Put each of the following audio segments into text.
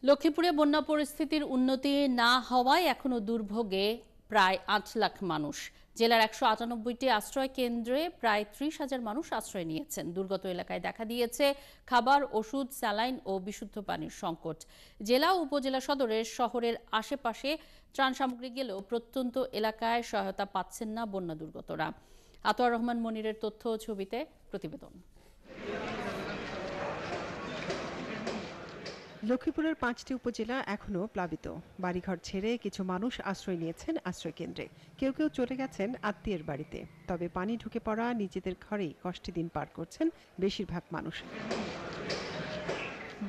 লক্ষ্মীপুরে বন্যা পরিস্থিতির উন্নতি না হওয়ায় এখনো দুর্ভোগে প্রায় ৮ লাখ মানুষ। জেলার ১৯৮টি আশ্রয় কেন্দ্রে প্রায় ৩০,০০০ মানুষ আশ্রয় নিয়েছেন। দুর্গত এলাকায় দেখা দিয়েছে খাবার, ওষুধ, স্যালাইন ও বিশুদ্ধ পানির সংকট। জেলা ও উপজেলা সদরের শহরের আশেপাশে ত্রাণ সামগ্রী গেলেও প্রত্যন্ত এলাকায় সহায়তা পাচ্ছেন না বন্যা দুর্গতরা। আতোয়ার রহমান মনিরের তথ্য ও ছবিতে প্রতিবেদন। লক্ষ্মীপুরের ৫টি উপজেলা এখনো প্লাবিত। বাড়িঘর ছেড়ে কিছু মানুষ আশ্রয় নিয়েছেন আশ্রয় কেন্দ্রে। কেউ কেউ চলে গেছেন আত্মীয়ের বাড়িতে। তবে পানি ঢুকে পড়া নিজেদের ঘরেই কষ্টে দিন পার করছেন বেশিরভাগ মানুষ।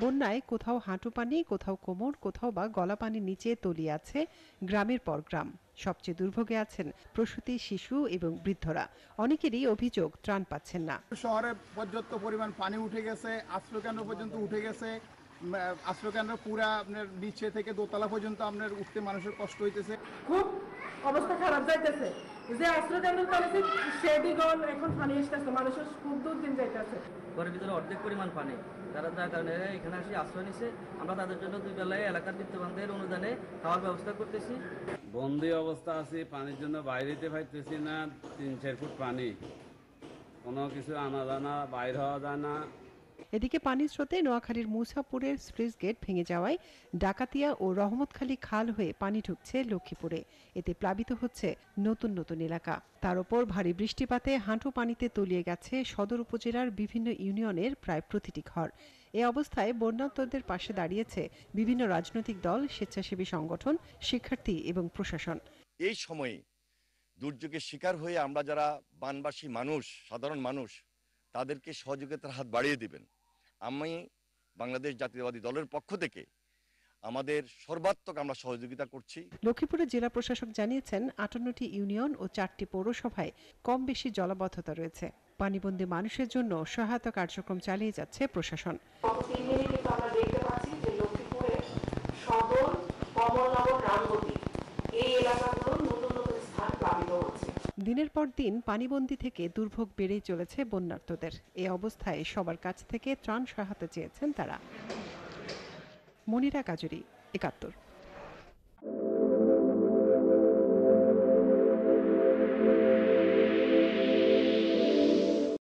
বন্যায় কোথাও হাঁটু পানি, কোথাও কোমর, কোথাও বা গলা পানির নিচে তলিয়ে আছে গ্রামের পর গ্রাম। সবচেয়ে দুর্ভোগে আছেন প্রসূতি, শিশু এবং বৃদ্ধরা। অনেকেরই অভিযোগ ত্রাণ পাচ্ছেন না। শহরে পর্যাপ্ত পরিমাণ পানি উঠে গেছে, আশ্রয়কেন্দ্র পর্যন্ত উঠে গেছে। আশ্রয়কেন্দ্র পুরা আপনার নিচে থেকে দোতলা পর্যন্ত আপনার উঠতে মানুষের কষ্ট হইতেছে। খুব অবস্থা খারাপ যাইতেছে। যে আশ্রয়কেন্দ্র চালাইছে সেদিগণ এখন পানি আসতেছে, মানুষের খুব দুর্দিন যাইতেছে। ঘরের ভিতরে অর্ধেক পরিমাণ পানি, তারা যার কারণে এখানে আসি আশ্রয় নিছে। আমরা তাদের জন্য দুই বেলায় এলাকার বিত্তবানদের অনুদানে খাওয়ার ব্যবস্থা করতেছি। বন্দি অবস্থা আছে, পানির জন্য বাইরেতে পাইতেছি না। ৩-৪ ফুট পানি, কোনো কিছু আনা যায় না, বাইর হওয়া যায় না। এদিকে পানির স্রোতে নোয়াখালীর মুসাপুরের স্লুইস গেট ভেঙে যাওয়ায় ডাকাতিয়া ও রহমতখালী খাল হয়ে পানি ঢুকছে লক্ষ্মীপুরে। এতে প্লাবিত হচ্ছে নতুন নতুন এলাকা। তার উপর ভারী বৃষ্টিপাতে হাঁটু পানিতে তলিয়ে গেছে সদর উপজেলার বিভিন্ন ইউনিয়নের প্রায় প্রতিটি ঘর। এ অবস্থায় বন্যার্তদের পাশে দাঁড়িয়েছে বিভিন্ন রাজনৈতিক দল, স্বেচ্ছাসেবী সংগঠন, শিক্ষার্থী এবং প্রশাসন। এই সময়ে দুর্যোগের শিকার হয়ে আমরা যারা বানবাসী মানুষ, সাধারণ মানুষ, তাদেরকে সহযোগিতার হাত বাড়িয়ে দিবেন। আমি বাংলাদেশ জাতীয়তাবাদী দলের পক্ষ থেকে আমাদের সর্বাত্মক আমরা সহযোগিতা করছি। লক্ষ্মীপুরের জেলা প্রশাসক জানিয়েছেন ৫৮টি ইউনিয়ন ও ৪টি পৌরসভায় কম বেশি জলাবদ্ধতা রয়েছে। পানিবন্দী মানুষের জন্য সহায়তা কার্যক্রম চালিয়ে যাচ্ছে প্রশাসন। আমরা দেখতে পাচ্ছি যে লক্ষ্মীপুরে সদর, কমলনগর, রামগতি এই এলাকাগুলো নতুন নতুন স্থান প্লাবিত হচ্ছে। দিনের পর দিন পানিবন্দী থেকে দুর্ভোগ বেড়েই চলেছে বন্যার্তদের। এই অবস্থায় সবার কাছ থেকে ত্রাণ সহায়তা চেয়েছেন তারা। মনিরা কাজুরি, ৭১।